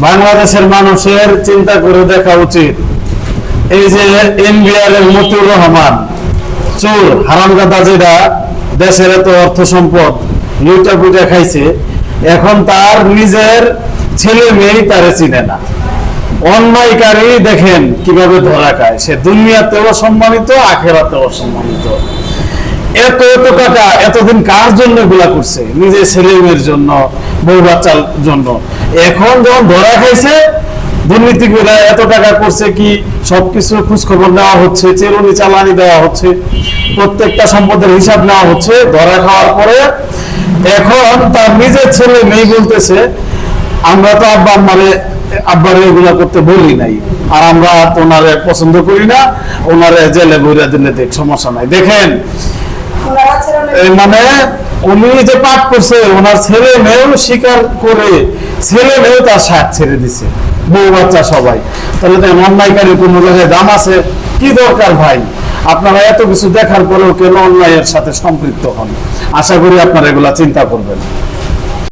বাংলাদেশের মানুষের চিন্তা করে দেখা উচিত। এই যে এনবিআর এর মতিউর রহমান চোর হারামজাদা, যেটা দেশের এত অর্থ সম্পদ লুটা পুটা খাইছে, এখন তার নিজের ছেলে মেয়েই তারে চিনে না। অন্যায়কারী দেখেন কিভাবে ধরা খায়, সে দুনিয়াতেও সম্মানিত, আখেরাতেও সম্মানিত। এত এত টাকা এতদিন কার জন্য এগুলা করছে? নিজের ছেলে মেয়ের জন্য, বউ বাচ্চার জন্য। এখন যখন ধরা খাইছে, দুর্নীতি করে এত টাকা করছে, কি সবকিছু খোঁজ খবর নেওয়া হচ্ছে, চেরুনি চালানি দেওয়া হচ্ছে, প্রত্যেকটা সম্পদের হিসাব নেওয়া হচ্ছে। ধরা খাওয়ার পরে এখন তার নিজের ছেলে মেয়ে বলতেছে, আমরা তো আব্বারে এগুলা করতে বলি নাই, আর আমরা ওনারে পছন্দ করি না, ওনারে জেলে বইরা দিলে দেখ সমস্যা নাই। দেখেন মানে উনি যে পাপ করছে, ওনার ছেলে মেয়েও স্বীকার করে, ছেলে মেয়েও তার সাথ ছেড়ে দিছে, বউ বাচ্চা সবাই। তাহলে অন্যায়কারী কোন জায়গায় দাম আছে? কি দরকার ভাই? আপনারা এত কিছু দেখার পরেও কেন অন্যায়ের সাথে সম্পৃক্ত হন? আশা করি আপনারা এগুলা চিন্তা করবেন।